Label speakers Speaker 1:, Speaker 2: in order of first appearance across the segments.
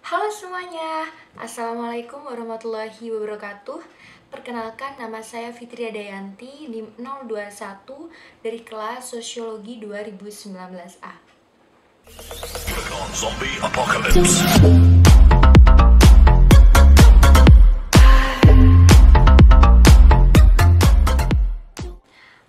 Speaker 1: Halo semuanya, Assalamualaikum warahmatullahi wabarakatuh. Perkenalkan, nama saya Fitria Dayanti, NIM 021 dari kelas Sosiologi 2019A.
Speaker 2: Zombie Apocalypse.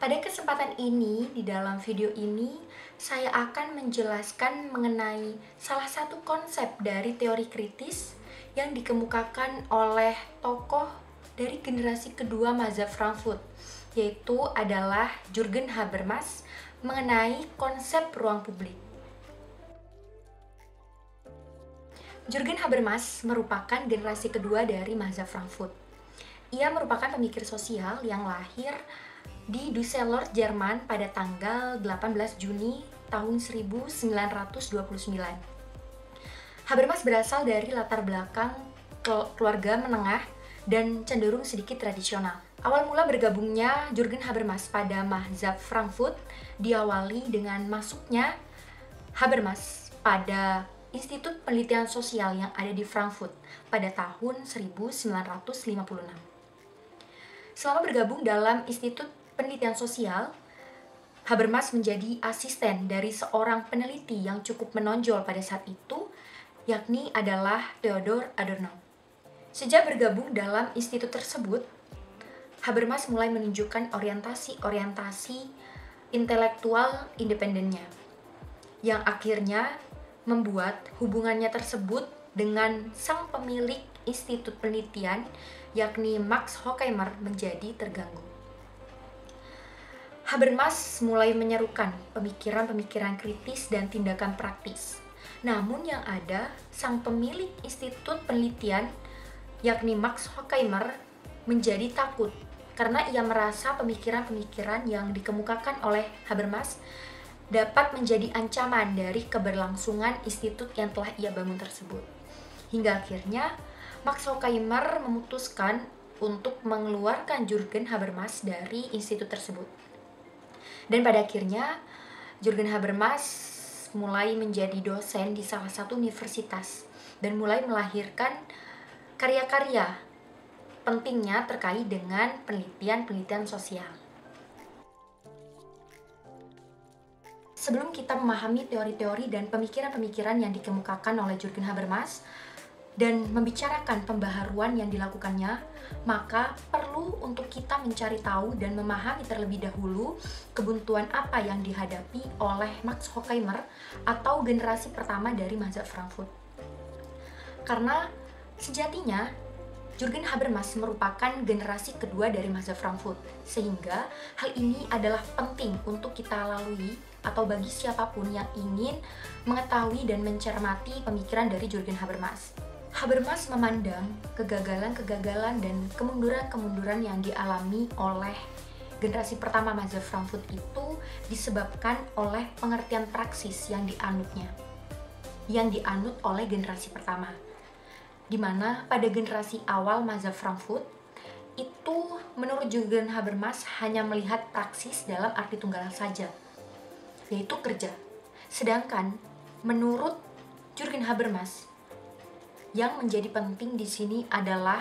Speaker 1: Pada kesempatan ini, di dalam video ini, saya akan menjelaskan mengenai salah satu konsep dari teori kritis yang dikemukakan oleh tokoh dari generasi kedua mazhab Frankfurt, yaitu adalah Jürgen Habermas mengenai konsep ruang publik. Jürgen Habermas merupakan generasi kedua dari mazhab Frankfurt. Ia merupakan pemikir sosial yang lahir di Düsseldorf, Jerman pada tanggal 18 Juni tahun 1929. Habermas berasal dari latar belakang keluarga menengah dan cenderung sedikit tradisional. Awal mula bergabungnya Jürgen Habermas pada mazhab Frankfurt diawali dengan masuknya Habermas pada Institut Penelitian Sosial yang ada di Frankfurt pada tahun 1956. Selama bergabung dalam Institut Penelitian Sosial, Habermas menjadi asisten dari seorang peneliti yang cukup menonjol pada saat itu, yakni adalah Theodor Adorno. Sejak bergabung dalam institut tersebut, Habermas mulai menunjukkan orientasi intelektual independennya, yang akhirnya membuat hubungannya tersebut dengan sang pemilik institut penelitian, yakni Max Horkheimer, menjadi terganggu. Habermas mulai menyerukan pemikiran-pemikiran kritis dan tindakan praktis. Namun yang ada, sang pemilik institut penelitian, yakni Max Horkheimer, menjadi takut karena ia merasa pemikiran-pemikiran yang dikemukakan oleh Habermas dapat menjadi ancaman dari keberlangsungan institut yang telah ia bangun tersebut. Hingga akhirnya, Max Horkheimer memutuskan untuk mengeluarkan Jürgen Habermas dari institut tersebut. Dan pada akhirnya, Jürgen Habermas mulai menjadi dosen di salah satu universitas dan mulai melahirkan karya-karya pentingnya terkait dengan penelitian sosial. Sebelum kita memahami teori-teori dan pemikiran-pemikiran yang dikemukakan oleh Jürgen Habermas dan membicarakan pembaharuan yang dilakukannya, maka perlu untuk kita mencari tahu dan memahami terlebih dahulu kebuntuan apa yang dihadapi oleh Max Horkheimer atau generasi pertama dari mazhab Frankfurt. Karena sejatinya Jürgen Habermas merupakan generasi kedua dari mazhab Frankfurt, sehingga hal ini adalah penting untuk kita lalui atau bagi siapapun yang ingin mengetahui dan mencermati pemikiran dari Jürgen Habermas. Habermas memandang kegagalan-kegagalan dan kemunduran-kemunduran yang dialami oleh generasi pertama mazhab Frankfurt itu disebabkan oleh pengertian praksis yang dianut oleh generasi pertama, di mana pada generasi awal mazhab Frankfurt itu menurut Jürgen Habermas hanya melihat praksis dalam arti tunggal saja, yaitu kerja. Sedangkan menurut Jürgen Habermas, yang menjadi penting di sini adalah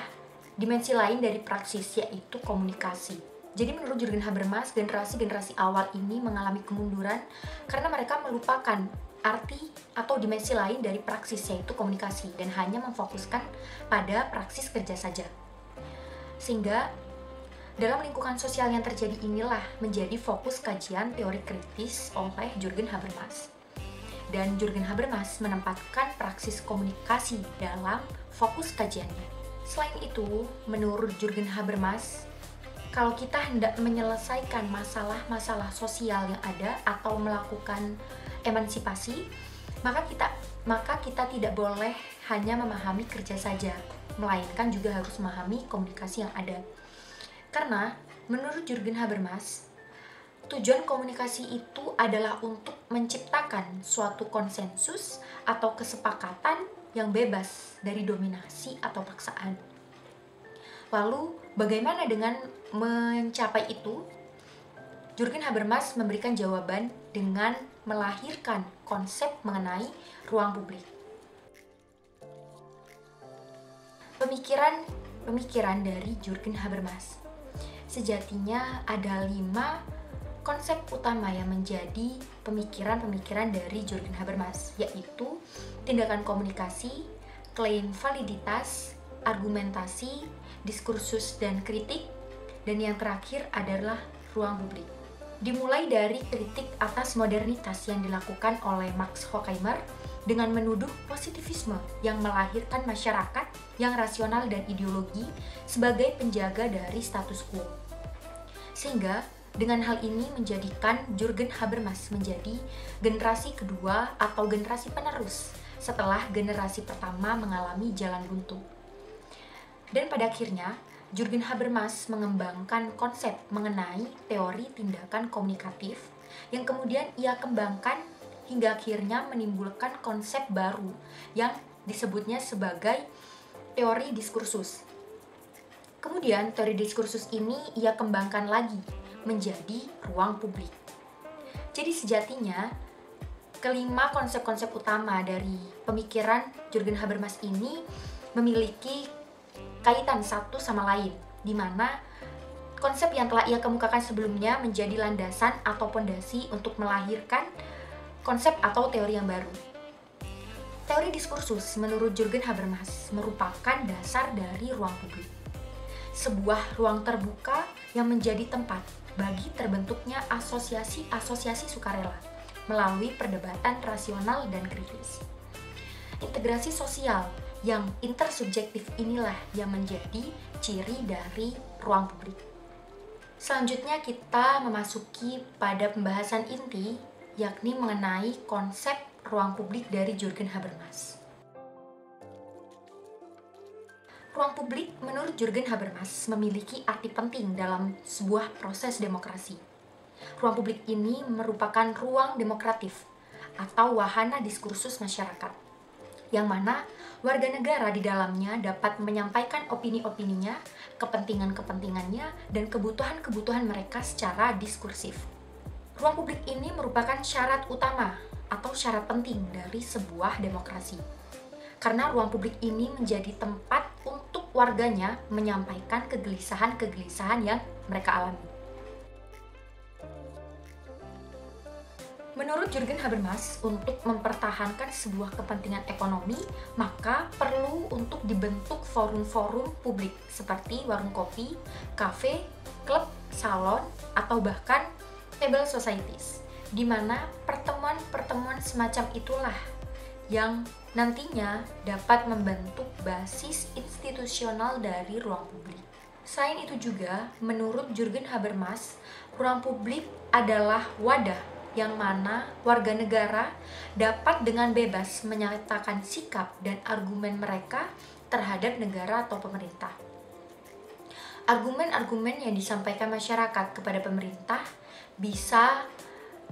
Speaker 1: dimensi lain dari praksis, yaitu komunikasi. Jadi menurut Jürgen Habermas, generasi-generasi awal ini mengalami kemunduran karena mereka melupakan arti atau dimensi lain dari praksis, yaitu komunikasi, dan hanya memfokuskan pada praksis kerja saja. Sehingga dalam lingkungan sosial yang terjadi inilah menjadi fokus kajian teori kritis oleh Jürgen Habermas. Dan Jürgen Habermas menempatkan praksis komunikasi dalam fokus kajiannya. Selain itu, menurut Jürgen Habermas, kalau kita hendak menyelesaikan masalah-masalah sosial yang ada atau melakukan emansipasi, maka kita tidak boleh hanya memahami kerja saja, melainkan juga harus memahami komunikasi yang ada. Karena menurut Jürgen Habermas, tujuan komunikasi itu adalah untuk menciptakan suatu konsensus atau kesepakatan yang bebas dari dominasi atau paksaan. Lalu, bagaimana dengan mencapai itu? Jürgen Habermas memberikan jawaban dengan melahirkan konsep mengenai ruang publik. Pemikiran dari Jürgen Habermas. Sejatinya ada 5 konsep utama yang menjadi pemikiran-pemikiran dari Jürgen Habermas, yaitu tindakan komunikasi, klaim validitas, argumentasi, diskursus dan kritik, dan yang terakhir adalah ruang publik. Dimulai dari kritik atas modernitas yang dilakukan oleh Max Horkheimer dengan menuduh positivisme yang melahirkan masyarakat yang rasional dan ideologi sebagai penjaga dari status quo. Sehingga dengan hal ini menjadikan Jürgen Habermas menjadi generasi kedua atau generasi penerus setelah generasi pertama mengalami jalan buntu. Dan pada akhirnya, Jürgen Habermas mengembangkan konsep mengenai teori tindakan komunikatif yang kemudian ia kembangkan hingga akhirnya menimbulkan konsep baru yang disebutnya sebagai teori diskursus. Kemudian teori diskursus ini ia kembangkan lagi menjadi ruang publik. Jadi sejatinya kelima konsep-konsep utama dari pemikiran Jürgen Habermas ini memiliki kaitan satu sama lain, di mana konsep yang telah ia kemukakan sebelumnya menjadi landasan atau pondasi untuk melahirkan konsep atau teori yang baru. Teori diskursus menurut Jürgen Habermas merupakan dasar dari ruang publik. Sebuah ruang terbuka yang menjadi tempat bagi terbentuknya asosiasi-asosiasi sukarela melalui perdebatan rasional dan kritis. Integrasi sosial yang intersubjektif inilah yang menjadi ciri dari ruang publik. Selanjutnya kita memasuki pada pembahasan inti, yakni mengenai konsep ruang publik dari Jürgen Habermas. Ruang publik menurut Jürgen Habermas memiliki arti penting dalam sebuah proses demokrasi. Ruang publik ini merupakan ruang demokratif atau wahana diskursus masyarakat, yang mana warga negara di dalamnya dapat menyampaikan opini-opininya, kepentingan-kepentingannya, dan kebutuhan-kebutuhan mereka secara diskursif. Ruang publik ini merupakan syarat utama atau syarat penting dari sebuah demokrasi. Karena ruang publik ini menjadi tempat untuk warganya menyampaikan kegelisahan-kegelisahan yang mereka alami. Menurut Jürgen Habermas, untuk mempertahankan sebuah kepentingan ekonomi, maka perlu untuk dibentuk forum-forum publik seperti warung kopi, kafe, klub, salon, atau bahkan table societies, di mana pertemuan-pertemuan semacam itulah yang nantinya dapat membentuk basis institusional dari ruang publik. Selain itu juga, menurut Jürgen Habermas, ruang publik adalah wadah yang mana warga negara dapat dengan bebas menyatakan sikap dan argumen mereka terhadap negara atau pemerintah. Argumen-argumen yang disampaikan masyarakat kepada pemerintah bisa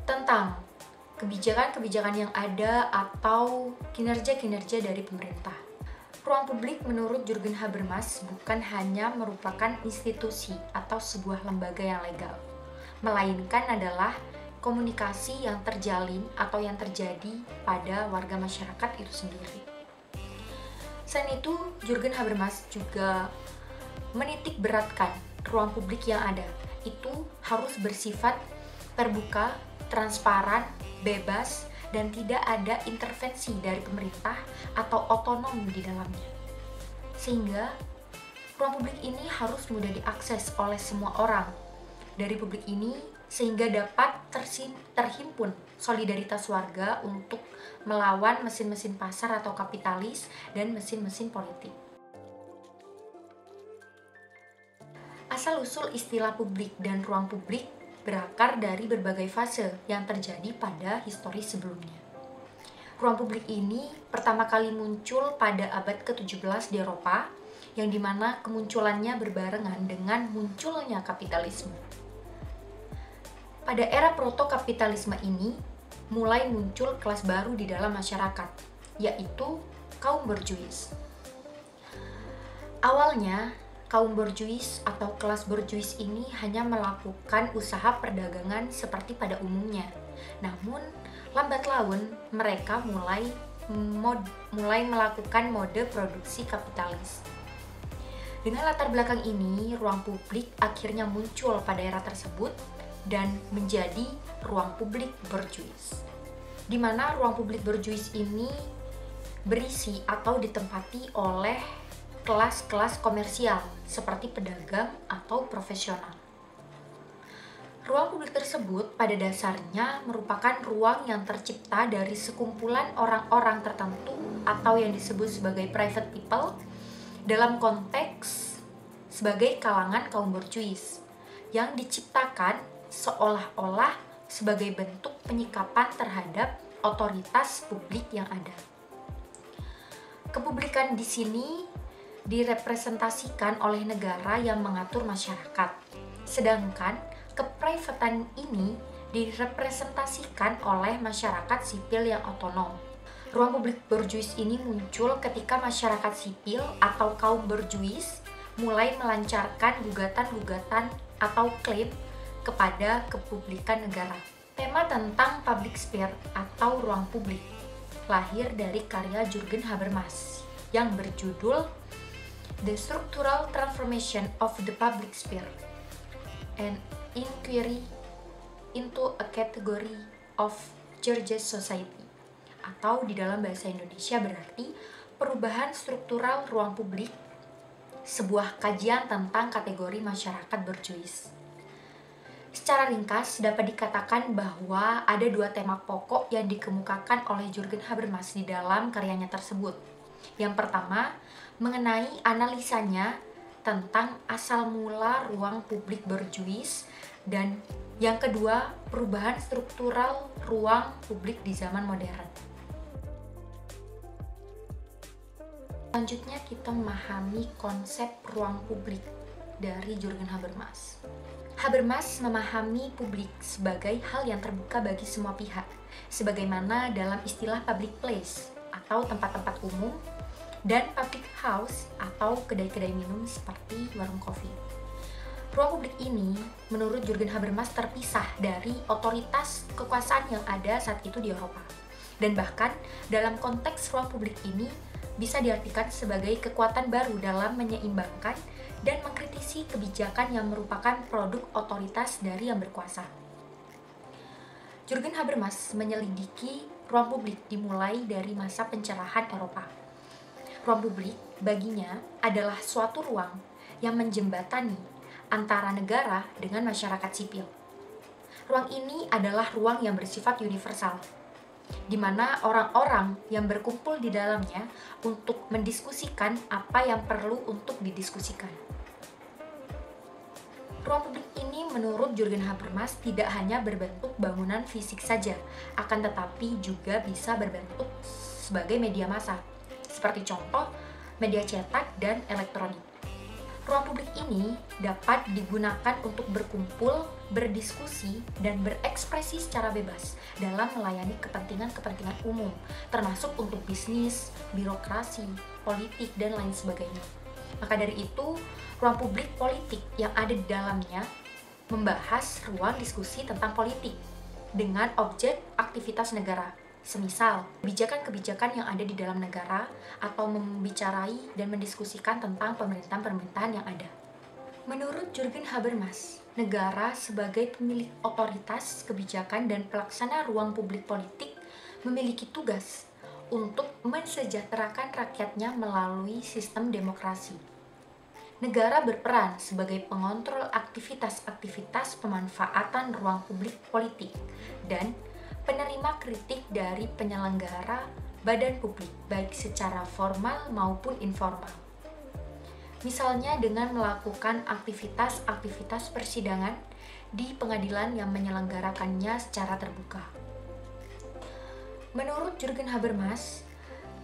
Speaker 1: tentang kebijakan-kebijakan yang ada atau kinerja-kinerja dari pemerintah. Ruang publik menurut Jürgen Habermas bukan hanya merupakan institusi atau sebuah lembaga yang legal, melainkan adalah komunikasi yang terjalin atau yang terjadi pada warga masyarakat itu sendiri. Selain itu, Jürgen Habermas juga menitik beratkan ruang publik yang ada itu harus bersifat terbuka, transparan, bebas, dan tidak ada intervensi dari pemerintah atau otonom di dalamnya. Sehingga ruang publik ini harus mudah diakses oleh semua orang dari publik ini, sehingga dapat terhimpun solidaritas warga untuk melawan mesin-mesin pasar atau kapitalis dan mesin-mesin politik. Asal-usul istilah publik dan ruang publik berakar dari berbagai fase yang terjadi pada histori sebelumnya. Ruang publik ini pertama kali muncul pada abad ke-17 di Eropa, yang dimana kemunculannya berbarengan dengan munculnya kapitalisme. Pada era proto-kapitalisme ini, mulai muncul kelas baru di dalam masyarakat, yaitu kaum borjuis. Awalnya, kaum borjuis atau kelas borjuis ini hanya melakukan usaha perdagangan seperti pada umumnya. Namun, lambat laun mereka mulai melakukan mode produksi kapitalis. Dengan latar belakang ini, ruang publik akhirnya muncul pada era tersebut dan menjadi ruang publik berjuis. Di mana ruang publik berjuis ini berisi atau ditempati oleh kelas-kelas komersial seperti pedagang atau profesional. Ruang publik tersebut pada dasarnya merupakan ruang yang tercipta dari sekumpulan orang-orang tertentu atau yang disebut sebagai private people dalam konteks sebagai kalangan kaum berjuis yang diciptakan seolah-olah sebagai bentuk penyikapan terhadap otoritas publik yang ada. Kepublikan di sini direpresentasikan oleh negara yang mengatur masyarakat, sedangkan keprivaten ini direpresentasikan oleh masyarakat sipil yang otonom. Ruang publik berjuis ini muncul ketika masyarakat sipil atau kaum berjuis mulai melancarkan gugatan-gugatan atau klaim kepada kepublikan negara. Tema tentang public sphere atau ruang publik lahir dari karya Jürgen Habermas yang berjudul The Structural Transformation of the Public Sphere, an Inquiry into a Category of Churches Society, atau di dalam bahasa Indonesia berarti perubahan struktural ruang publik, sebuah kajian tentang kategori masyarakat berjuis. Secara ringkas dapat dikatakan bahwa ada dua tema pokok yang dikemukakan oleh Jürgen Habermas di dalam karyanya tersebut. Yang pertama, mengenai analisanya tentang asal mula ruang publik berjuis, dan yang kedua, perubahan struktural ruang publik di zaman modern. Selanjutnya kita memahami konsep ruang publik dari Jürgen Habermas. Habermas memahami publik sebagai hal yang terbuka bagi semua pihak, sebagaimana dalam istilah public place atau tempat-tempat umum dan public house atau kedai-kedai minum seperti warung kopi. Ruang publik ini, menurut Jürgen Habermas, terpisah dari otoritas kekuasaan yang ada saat itu di Eropa. Dan bahkan, dalam konteks ruang publik ini, bisa diartikan sebagai kekuatan baru dalam menyeimbangkan dan mengkritisi kebijakan yang merupakan produk otoritas dari yang berkuasa. Jürgen Habermas menyelidiki ruang publik dimulai dari masa pencerahan Eropa. Ruang publik, baginya, adalah suatu ruang yang menjembatani antara negara dengan masyarakat sipil. Ruang ini adalah ruang yang bersifat universal, di mana orang-orang yang berkumpul di dalamnya untuk mendiskusikan apa yang perlu untuk didiskusikan. Ruang publik ini menurut Jürgen Habermas tidak hanya berbentuk bangunan fisik saja, akan tetapi juga bisa berbentuk sebagai media massa, seperti contoh media cetak dan elektronik. Ruang publik ini dapat digunakan untuk berkumpul, berdiskusi, dan berekspresi secara bebas dalam melayani kepentingan-kepentingan umum, termasuk untuk bisnis, birokrasi, politik, dan lain sebagainya. Maka dari itu, ruang publik politik yang ada di dalamnya membahas ruang diskusi tentang politik dengan objek aktivitas negara. Semisal, kebijakan-kebijakan yang ada di dalam negara atau membicarai dan mendiskusikan tentang pemerintahan-pemerintahan yang ada. Menurut Jürgen Habermas, negara sebagai pemilik otoritas, kebijakan, dan pelaksana ruang publik politik memiliki tugas untuk mensejahterakan rakyatnya melalui sistem demokrasi. Negara berperan sebagai pengontrol aktivitas-aktivitas pemanfaatan ruang publik politik dan penerima kritik dari penyelenggara badan publik, baik secara formal maupun informal. Misalnya dengan melakukan aktivitas-aktivitas persidangan di pengadilan yang menyelenggarakannya secara terbuka. Menurut Jürgen Habermas,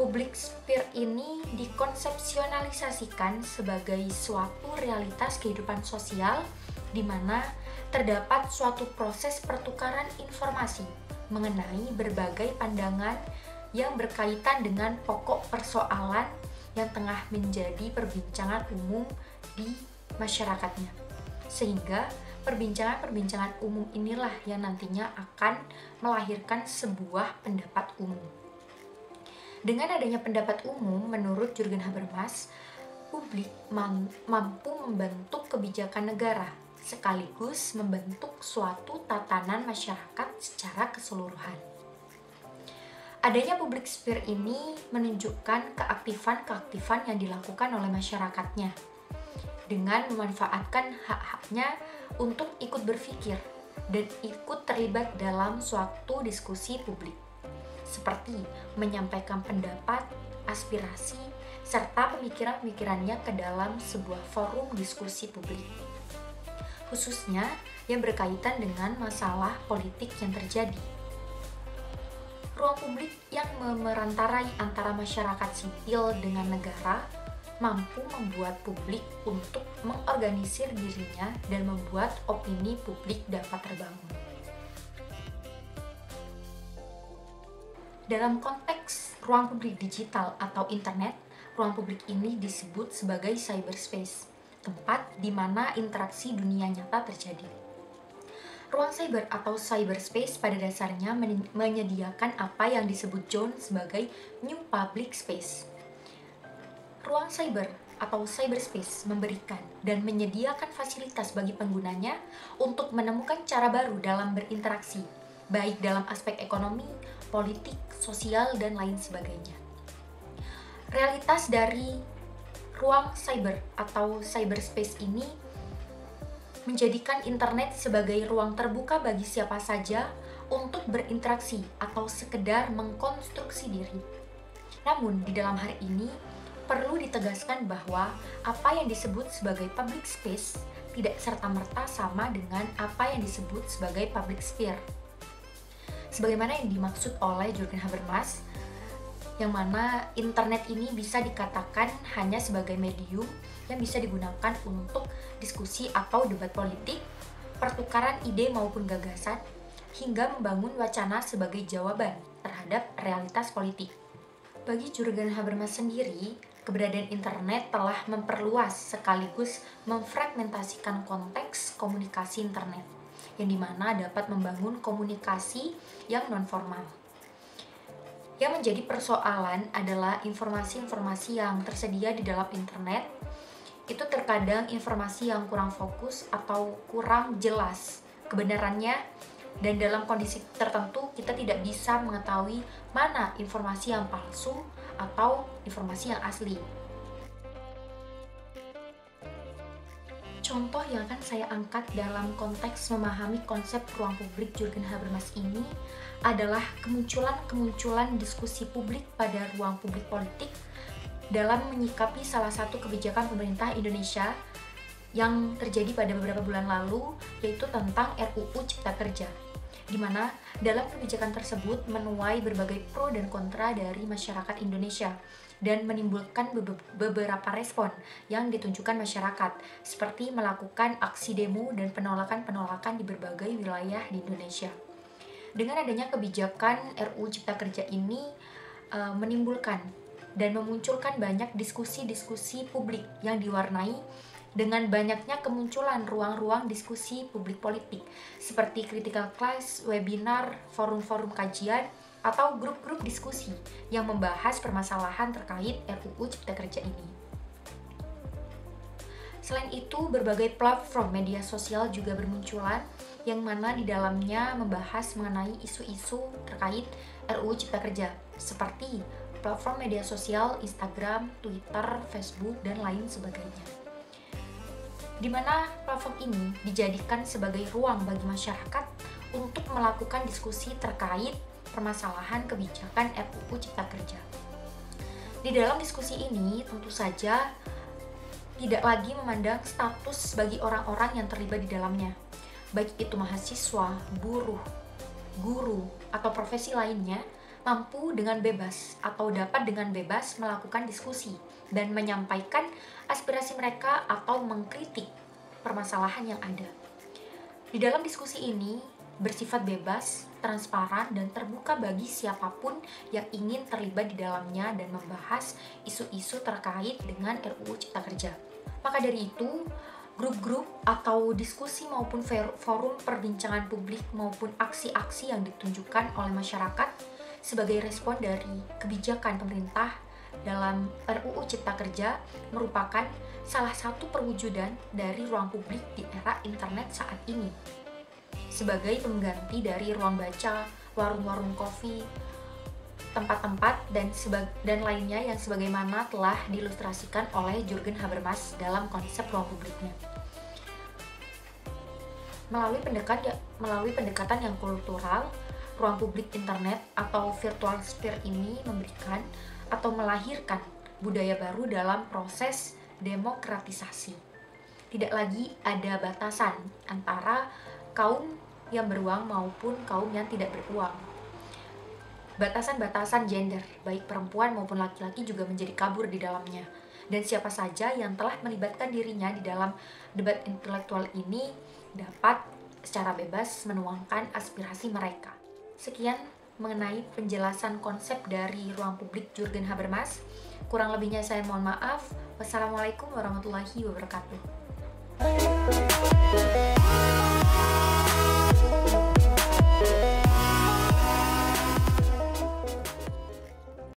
Speaker 1: public sphere ini dikonsepsionalisasikan sebagai suatu realitas kehidupan sosial di mana terdapat suatu proses pertukaran informasi mengenai berbagai pandangan yang berkaitan dengan pokok persoalan yang tengah menjadi perbincangan umum di masyarakatnya. Sehingga perbincangan-perbincangan umum inilah yang nantinya akan melahirkan sebuah pendapat umum. Dengan adanya pendapat umum, menurut Jürgen Habermas, Publik mampu membentuk kebijakan negara, sekaligus membentuk suatu tatanan masyarakat secara keseluruhan. Adanya public sphere ini menunjukkan keaktifan-keaktifan yang dilakukan oleh masyarakatnya dengan memanfaatkan hak-haknya untuk ikut berpikir dan ikut terlibat dalam suatu diskusi publik, seperti menyampaikan pendapat, aspirasi, serta pemikiran-pemikirannya ke dalam sebuah forum diskusi publik, khususnya yang berkaitan dengan masalah politik yang terjadi. Ruang publik yang memerantarai antara masyarakat sipil dengan negara mampu membuat publik untuk mengorganisir dirinya dan membuat opini publik dapat terbangun. Dalam konteks ruang publik digital atau internet, ruang publik ini disebut sebagai cyberspace, tempat di mana interaksi dunia nyata terjadi. Ruang cyber atau cyberspace pada dasarnya menyediakan apa yang disebut John sebagai new public space. Ruang cyber atau cyberspace memberikan dan menyediakan fasilitas bagi penggunanya untuk menemukan cara baru dalam berinteraksi, baik dalam aspek ekonomi, politik, sosial, dan lain sebagainya. Realitas dari ruang cyber atau cyberspace ini menjadikan internet sebagai ruang terbuka bagi siapa saja untuk berinteraksi atau sekedar mengkonstruksi diri. Namun, di dalam hari ini, perlu ditegaskan bahwa apa yang disebut sebagai public space tidak serta-merta sama dengan apa yang disebut sebagai public sphere. Sebagaimana yang dimaksud oleh Jürgen Habermas, yang mana internet ini bisa dikatakan hanya sebagai medium yang bisa digunakan untuk diskusi atau debat politik, pertukaran ide maupun gagasan, hingga membangun wacana sebagai jawaban terhadap realitas politik. Bagi Jürgen Habermas sendiri, keberadaan internet telah memperluas sekaligus memfragmentasikan konteks komunikasi internet, yang dimana dapat membangun komunikasi yang non-formal. Yang menjadi persoalan adalah informasi-informasi yang tersedia di dalam internet itu terkadang informasi yang kurang fokus atau kurang jelas kebenarannya, dan dalam kondisi tertentu kita tidak bisa mengetahui mana informasi yang palsu atau informasi yang asli. Contoh yang akan saya angkat dalam konteks memahami konsep ruang publik Jürgen Habermas ini adalah kemunculan diskusi publik pada ruang publik politik dalam menyikapi salah satu kebijakan pemerintah Indonesia yang terjadi pada beberapa bulan lalu, yaitu tentang RUU Cipta Kerja, di mana dalam kebijakan tersebut menuai berbagai pro dan kontra dari masyarakat Indonesia dan menimbulkan beberapa respon yang ditunjukkan masyarakat, seperti melakukan aksi demo dan penolakan-penolakan di berbagai wilayah di Indonesia. Dengan adanya kebijakan RUU Cipta Kerja ini menimbulkan dan memunculkan banyak diskusi-diskusi publik yang diwarnai dengan banyaknya kemunculan ruang-ruang diskusi publik politik seperti critical class, webinar, forum-forum kajian, atau grup-grup diskusi yang membahas permasalahan terkait RUU Cipta Kerja ini. Selain itu, berbagai platform media sosial juga bermunculan yang mana di dalamnya membahas mengenai isu-isu terkait RUU Cipta Kerja, seperti platform media sosial Instagram, Twitter, Facebook, dan lain sebagainya. Di mana platform ini dijadikan sebagai ruang bagi masyarakat untuk melakukan diskusi terkait permasalahan kebijakan RUU Cipta Kerja. Di dalam diskusi ini tentu saja tidak lagi memandang status bagi orang-orang yang terlibat di dalamnya, baik itu mahasiswa, buruh, guru, atau profesi lainnya, mampu dengan bebas atau dapat dengan bebas melakukan diskusi dan menyampaikan aspirasi mereka atau mengkritik permasalahan yang ada. Di dalam diskusi ini bersifat bebas, transparan, dan terbuka bagi siapapun yang ingin terlibat di dalamnya dan membahas isu-isu terkait dengan RUU Cipta Kerja. Maka dari itu, grup-grup atau diskusi maupun forum perbincangan publik maupun aksi-aksi yang ditunjukkan oleh masyarakat sebagai respon dari kebijakan pemerintah dalam RUU Cipta Kerja merupakan salah satu perwujudan dari ruang publik di era internet saat ini. Sebagai pengganti dari ruang baca, warung-warung kopi, tempat-tempat dan lainnya yang sebagaimana telah diilustrasikan oleh Jürgen Habermas dalam konsep ruang publiknya. Melalui pendekatan yang kultural, ruang publik internet atau virtual sphere ini memberikan atau melahirkan budaya baru dalam proses demokratisasi. Tidak lagi ada batasan antara kaum yang beruang maupun kaum yang tidak beruang. Batasan-batasan gender, baik perempuan maupun laki-laki juga menjadi kabur di dalamnya. Dan siapa saja yang telah melibatkan dirinya di dalam debat intelektual ini dapat secara bebas menuangkan aspirasi mereka. Sekian mengenai penjelasan konsep dari ruang publik Jürgen Habermas. Kurang lebihnya saya mohon maaf. Wassalamualaikum warahmatullahi wabarakatuh.